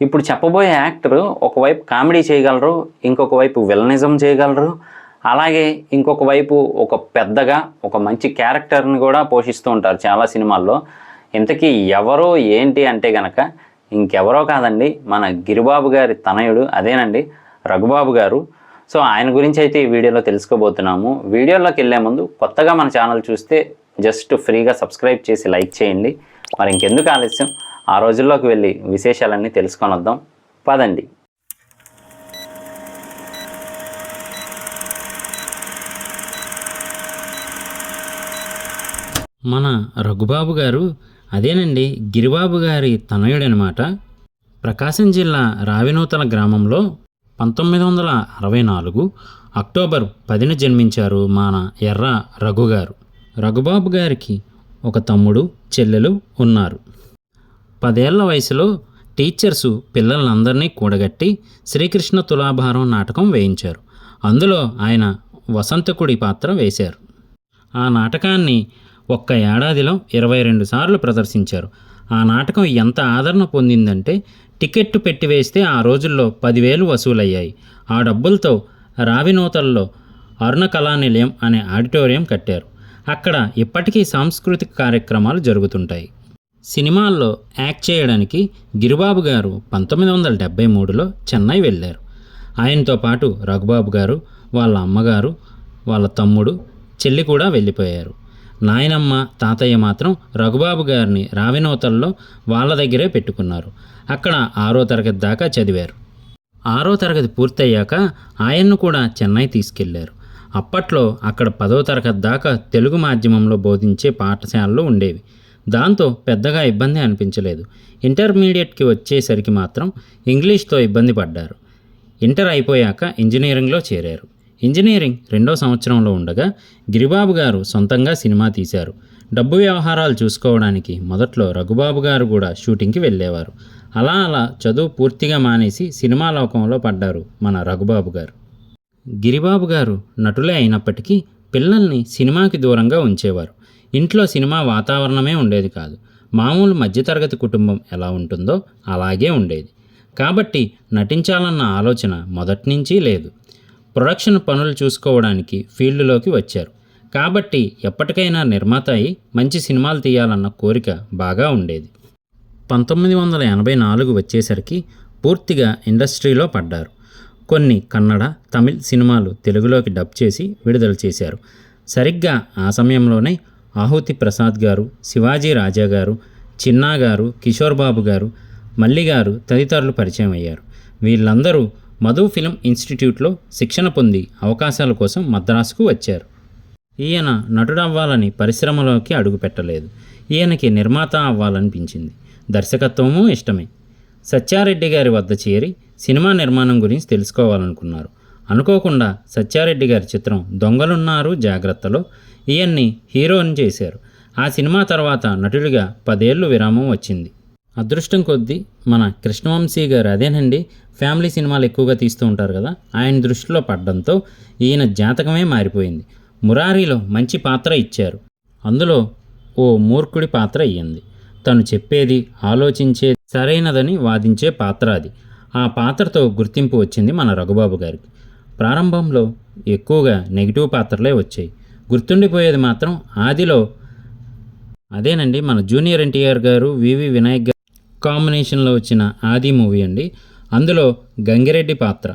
ఇప్పుడు చెప్పబోయే యాక్టర్ ఒకవైపు కామెడీ చేయగలరు, ఇంకొక వైపు విలనిజం చేయగలరు, అలాగే ఇంకొక వైపు ఒక పెద్దగా ఒక మంచి క్యారెక్టర్ని కూడా పోషిస్తూ ఉంటారు చాలా సినిమాల్లో. ఇంతకీ ఎవరో ఏంటి అంటే గనక ఇంకెవరో కాదండి, మన గిరిబాబు గారి తనయుడు, అదేనండి రఘుబాబు గారు. సో ఆయన గురించి అయితే ఈ వీడియోలో తెలుసుకోబోతున్నాము. వీడియోలోకి వెళ్ళే ముందు కొత్తగా మన ఛానల్ చూస్తే జస్ట్ ఫ్రీగా సబ్స్క్రైబ్ చేసి లైక్ చేయండి. మరి ఇంకెందుకు ఆలస్యం, ఆ రోజుల్లోకి వెళ్ళి విశేషాలన్నీ తెలుసుకొని వద్దాం పదండి. మన రఘుబాబు గారు అదేనండి గిరిబాబు గారి తనయుడనమాట. ప్రకాశం జిల్లా రావినూతల గ్రామంలో 1964 అక్టోబర్ 10న జన్మించారు మన ఎర్ర రఘు గారు. రఘుబాబు గారికి ఒక తమ్ముడు, చెల్లెలు ఉన్నారు. 10 ఏళ్ల వయసులో టీచర్సు పిల్లలందరినీ కూడగట్టి శ్రీకృష్ణ తులాభారం నాటకం వేయించారు. అందులో ఆయన వసంతకుడి పాత్ర వేశారు. ఆ నాటకాన్ని ఒక్క ఏడాదిలో 22 సార్లు ప్రదర్శించారు. ఆ నాటకం ఎంత ఆదరణ పొందిందంటే టికెట్టు పెట్టి వేస్తే ఆ రోజుల్లో 10,000 వసూలయ్యాయి. ఆ డబ్బులతో రావినూతల్లో అరుణ కళానిలయం అనే ఆడిటోరియం కట్టారు. అక్కడ ఇప్పటికీ సాంస్కృతిక కార్యక్రమాలు జరుగుతుంటాయి. సినిమాల్లో యాక్ట్ చేయడానికి గిరిబాబు గారు 1973లో చెన్నై వెళ్ళారు. ఆయనతో పాటు రఘుబాబు గారు, వాళ్ళ అమ్మగారు, వాళ్ళ తమ్ముడు, చెల్లి కూడా వెళ్ళిపోయారు. నాయనమ్మ, తాతయ్య మాత్రం రఘుబాబు గారిని రావినూతల్లో వాళ్ళ దగ్గరే పెట్టుకున్నారు. అక్కడ 6వ తరగతి దాకా చదివారు. 6వ తరగతి పూర్తయ్యాక ఆయన్ను కూడా చెన్నై తీసుకెళ్లారు. అప్పట్లో అక్కడ 10వ తరగతి దాకా తెలుగు మాధ్యమంలో బోధించే పాఠశాలలు ఉండేవి. దాంతో పెద్దగా ఇబ్బంది అనిపించలేదు. ఇంటర్మీడియట్కి వచ్చేసరికి మాత్రం ఇంగ్లీష్తో ఇబ్బంది పడ్డారు. ఇంటర్ అయిపోయాక ఇంజనీరింగ్లో చేరారు. ఇంజనీరింగ్ 2వ సంవత్సరంలో ఉండగా గిరిబాబు గారు సొంతంగా సినిమా తీశారు. డబ్బు వ్యవహారాలు చూసుకోవడానికి మొదట్లో రఘుబాబు గారు కూడా షూటింగ్కి వెళ్ళేవారు. అలా చదువు పూర్తిగా మానేసి సినిమా లోకంలో పడ్డారు మన రఘుబాబు గారు. గిరిబాబు గారు నటులే అయినప్పటికీ పిల్లల్ని సినిమాకి దూరంగా ఉంచేవారు. ఇంట్లో సినిమా వాతావరణమే ఉండేది కాదు. మామూలు మధ్యతరగతి కుటుంబం ఎలా ఉంటుందో అలాగే ఉండేది. కాబట్టి నటించాలన్న ఆలోచన మొదటి నుంచి లేదు. ప్రొడక్షన్ పనులు చూసుకోవడానికి ఫీల్డ్లోకి వచ్చారు. కాబట్టి ఎప్పటికైనా నిర్మాత అయి మంచి సినిమాలు తీయాలన్న కోరిక బాగా ఉండేది. 1984 వచ్చేసరికి పూర్తిగా ఇండస్ట్రీలో పడ్డారు. కొన్ని కన్నడ, తమిళ్ సినిమాలు తెలుగులోకి డబ్ చేసి విడుదల చేశారు. సరిగ్గా ఆ సమయంలోనే ఆహుతి ప్రసాద్ గారు, శివాజీ రాజా గారు, చిన్నా గారు, కిషోర్ బాబు గారు, మల్లి గారు తదితరులు పరిచయం అయ్యారు. వీళ్ళందరూ మధు ఫిల్మ్ ఇన్స్టిట్యూట్లో శిక్షణ పొంది అవకాశాల కోసం మద్రాసుకు వచ్చారు. ఈయన నటుడవ్వాలని పరిశ్రమలోకి అడుగుపెట్టలేదు. ఈయనకి నిర్మాత అవ్వాలనిపించింది. దర్శకత్వము ఇష్టమే. సత్యారెడ్డి గారి వద్ద చేరి సినిమా నిర్మాణం గురించి తెలుసుకోవాలనుకున్నారు. అనుకోకుండా సత్యారెడ్డి గారి చిత్రం దొంగలున్నారు జాగ్రత్తలో ఈయన్ని హీరోని చేశారు. ఆ సినిమా తర్వాత నటుడిగా 10 ఏళ్ళు విరామం వచ్చింది. అదృష్టం కొద్దీ మన కృష్ణవంశీ గారు, అదేనండి ఫ్యామిలీ సినిమాలు ఎక్కువగా తీస్తూ ఉంటారు కదా, ఆయన దృష్టిలో పడడంతో ఈయన జాతకమే మారిపోయింది. మురారిలో మంచి పాత్ర ఇచ్చారు. అందులో ఓ మూర్ఖుడి పాత్ర ఇయ్యింది. తను చెప్పేది, ఆలోచించేది సరైనదని వాదించే పాత్ర అది. ఆ పాత్రతో గుర్తింపు వచ్చింది మన రఘుబాబు గారికి. ప్రారంభంలో ఎక్కువగా నెగిటివ్ పాత్రలే వచ్చాయి. గుర్తుండిపోయేది మాత్రం ఆదిలో అదేనండి మన జూనియర్ ఎన్టీఆర్ గారు, వివి వినాయక్ గారు కాంబినేషన్లో వచ్చిన ఆది మూవీ అండి. అందులో గంగిరెడ్డి పాత్ర,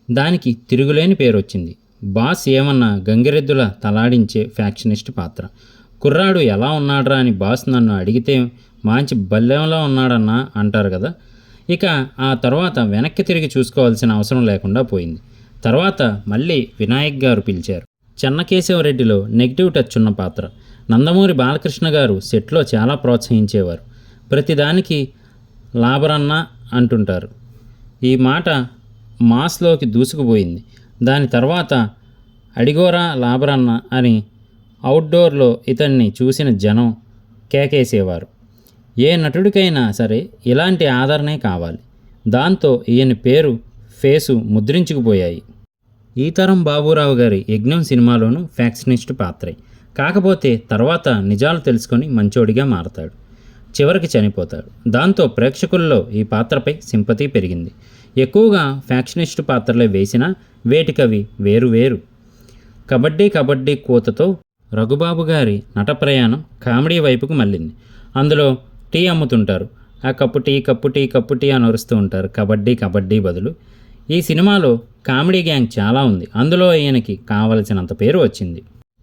దానికి తిరుగులేని పేరు వచ్చింది. బాస్ ఏమన్నా గంగిరెద్దుల తలాడించే ఫ్యాక్షనిస్ట్ పాత్ర. కుర్రాడు ఎలా ఉన్నాడ్రా అని బాస్ నన్ను అడిగితే మంచి బల్లెంలో ఉన్నాడన్నా అంటారు కదా. ఇక ఆ తర్వాత వెనక్కి తిరిగి చూసుకోవాల్సిన అవసరం లేకుండా పోయింది. తర్వాత మళ్ళీ వినాయక్ గారు పిలిచారు. చెన్నకేశవరెడ్డిలో నెగిటివ్ టచ్ ఉన్న పాత్ర. నందమూరి బాలకృష్ణ గారు సెట్లో చాలా ప్రోత్సహించేవారు. ప్రతిదానికి లాభరన్న అంటుంటారు. ఈ మాట మాస్లోకి దూసుకుపోయింది. దాని తర్వాత అడిగోరా లాభరన్న అని అవుట్డోర్లో ఇతన్ని చూసిన జనం కేకేసేవారు. ఏ నటుడికైనా సరే ఇలాంటి ఆదరణే కావాలి. దాంతో ఈయన పేరు, ఫేసు ముద్రించుకుపోయాయి. ఈ తరం బాబురావు గారి యజ్ఞం సినిమాలోనూ ఫ్యాక్షనిస్ట్ పాత్రే. కాకపోతే తర్వాత నిజాలు తెలుసుకొని మంచోడిగా మారతాడు. చివరికి చనిపోతాడు. దాంతో ప్రేక్షకుల్లో ఈ పాత్రపై సింపతి పెరిగింది. ఎక్కువగా ఫ్యాక్షనిస్టు పాత్రలే వేసినా వేటికవి వేరు. కబడ్డీ కబడ్డీ కూతతో రఘుబాబు గారి నట ప్రయాణం కామెడీ వైపుకు మళ్ళింది. అందులో టీ అమ్ముతుంటారు. ఆ కప్పు టీ అని అరుస్తూ ఉంటారు కబడ్డీ బదులు. ఈ సినిమాలో కామెడీ గ్యాంగ్ చాలా ఉంది. అందులో ఈయనకి కావలసినంత పేరు వచ్చింది.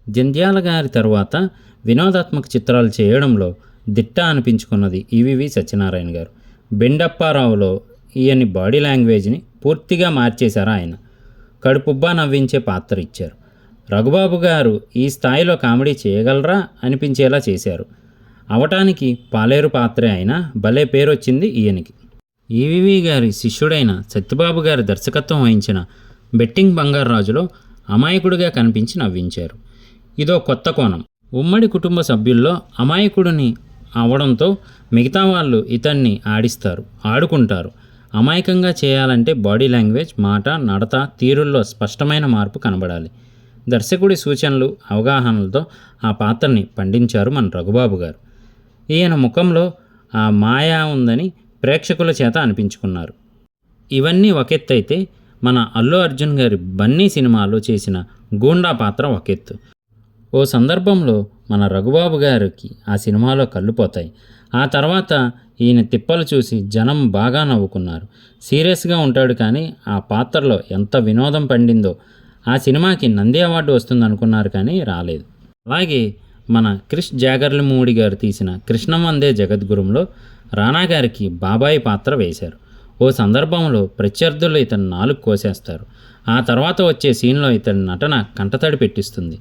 జంధ్యాల గారి తరువాత వినోదాత్మక చిత్రాలు చేయడంలో దిట్ట అనిపించుకున్నది ఈవివి సత్యనారాయణ గారు. బెండప్పారావులో ఈయన బాడీ లాంగ్వేజ్ని పూర్తిగా మార్చేశారు ఆయన. కడుపుబ్బా నవ్వించే పాత్ర ఇచ్చారు. రఘుబాబు గారు ఈ స్థాయిలో కామెడీ చేయగలరా అనిపించేలా చేశారు. అవటానికి పాలేరు పాత్రే అయినా భలే పేరు వచ్చింది ఈయనకి. ఈవివి గారి శిష్యుడైన సత్యబాబు గారి దర్శకత్వం వహించిన బెట్టింగ్ బంగారాజులో అమాయకుడిగా కనిపించి నవ్వించారు. ఇదో కొత్త కోణం. ఉమ్మడి కుటుంబ సభ్యుల్లో అమాయకుడిని అవడంతో మిగతా వాళ్ళు ఇతన్ని ఆడుకుంటారు. అమాయకంగా చేయాలంటే బాడీ లాంగ్వేజ్, మాట, నడత, తీరుల్లో స్పష్టమైన మార్పు కనబడాలి. దర్శకుడి సూచనలు, అవగాహనలతో ఆ పాత్రని పండించారు మన రఘుబాబు గారు. ఈయన ముఖంలో ఆ మాయా ఉందని ప్రేక్షకుల చేత అనిపించుకున్నారు. ఇవన్నీ ఒకెత్తైతే మన అల్లు అర్జున్ గారి బన్నీ సినిమాలో చేసిన గూండా పాత్ర ఒకెత్తు. ఓ సందర్భంలో మన రఘుబాబు గారికి ఆ సినిమాలో కళ్ళు పోతాయి. ఆ తర్వాత ఈయన తిప్పలు చూసి జనం బాగా నవ్వుకున్నారు. సీరియస్గా ఉంటాడు కానీ ఆ పాత్రలో ఎంత వినోదం పండిందో. ఆ సినిమాకి నంది అవార్డు వస్తుందనుకున్నారు కానీ రాలేదు. అలాగే మన క్రిష్ జాగర్లమూడి గారు తీసిన కృష్ణం వందే జగద్గురుంలో రానా గారికి బాబాయి పాత్ర వేశారు. ఓ సందర్భంలో ప్రత్యర్థులు ఇతను నాలుగు కోసేస్తారు. ఆ తర్వాత వచ్చే సీన్లో ఇతని నటన కంటతడి పెట్టిస్తుంది.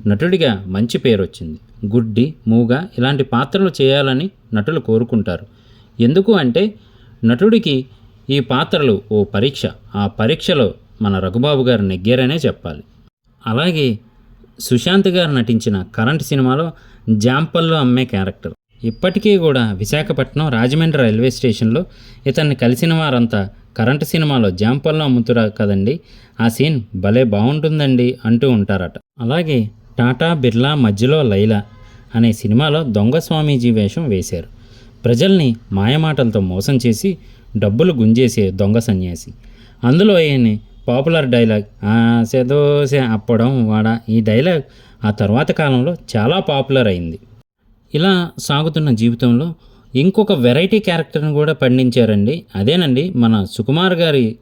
నటుడిగా మంచి పేరు వచ్చింది. గుడ్డి, మూగ ఇలాంటి పాత్రలు చేయాలని నటులు కోరుకుంటారు. ఎందుకు అంటే నటుడికి ఈ పాత్రలు ఓ పరీక్ష. ఆ పరీక్షలో మన రఘుబాబు గారు నెగ్గారనే చెప్పాలి. అలాగే సుశాంత్ గారు నటించిన కరెంట్ సినిమాలో జాంపల్లో అమ్మే క్యారెక్టర్ ఇప్పటికీ కూడా విశాఖపట్నం రాజమండ్రి రైల్వే స్టేషన్లో ఇతన్ని కలిసిన వారంతా కరెంటు సినిమాలో జాంపల్లో అమ్ముతురా కదండి, ఆ సీన్ భలే బాగుంటుందండి అంటూ ఉంటారట. అలాగే టాటా బిర్లా మధ్యలో లైలా అనే సినిమాలో దొంగ స్వామీజీ వేషం వేశారు. ప్రజల్ని మాయమాటలతో మోసం చేసి డబ్బులు గుంజేసే దొంగ సన్యాసి. అందులో ఈయన పాపులర్ డైలాగ్ సెదోసే అప్పడం వాడ, ఈ డైలాగ్ ఆ తర్వాత కాలంలో చాలా పాపులర్ అయింది. ఇలా సాగుతున్న జీవితంలో ఇంకొక వెరైటీ క్యారెక్టర్ని కూడా పండించారండి. అదేనండి మన సుకుమార్ గారి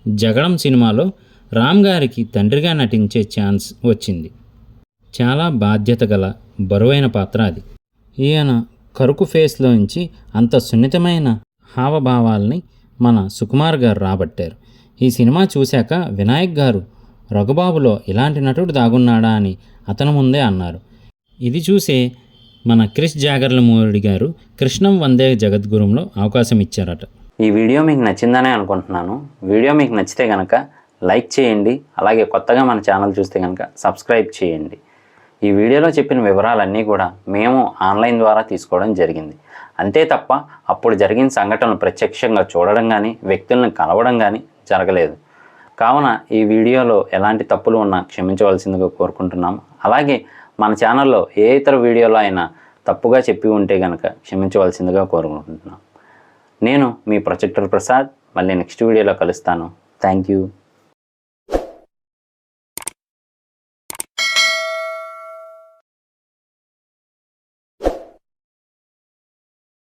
జగడం సినిమాలో రామ్ గారికి తండ్రిగా నటించే ఛాన్స్ వచ్చింది. చాలా బాధ్యత గల బరువైన పాత్ర అది. ఈయన కరుకు ఫేస్లోంచి అంత సున్నితమైన హావభావాల్ని మన సుకుమార్ గారు రాబట్టారు. ఈ సినిమా చూశాక వినాయక్ గారు రఘుబాబులో ఇలాంటి నటుడు దాగున్నాడా అని అతని ముందే అన్నారు. ఇది చూసే మన క్రిష్ జాగర్లమూడి గారు కృష్ణం వందే జగద్గురుంలో అవకాశం ఇచ్చారట. ఈ వీడియో మీకు నచ్చిందనే అనుకుంటున్నాను. వీడియో మీకు నచ్చితే కనుక లైక్ చేయండి. అలాగే కొత్తగా మన ఛానల్ చూస్తే కనుక సబ్స్క్రైబ్ చేయండి. ఈ వీడియోలో చెప్పిన వివరాలన్నీ కూడా మేము ఆన్లైన్ ద్వారా తీసుకోవడం జరిగింది. అంతే తప్ప అప్పుడు జరిగిన సంఘటనలు ప్రత్యక్షంగా చూడడం కానీ వ్యక్తులను కలవడం కానీ జరగలేదు. కావున ఈ వీడియోలో ఎలాంటి తప్పులు ఉన్నా క్షమించవలసిందిగా కోరుకుంటున్నాం. అలాగే మన ఛానల్లో ఏ ఇతర వీడియోలో అయినా తప్పుగా చెప్పి ఉంటే కనుక క్షమించవలసిందిగా కోరుకుంటున్నాం. నేను మీ ప్రొజెక్టర్ ప్రసాద్. మళ్ళీ నెక్స్ట్ వీడియోలో కలుస్తాను. Thank you.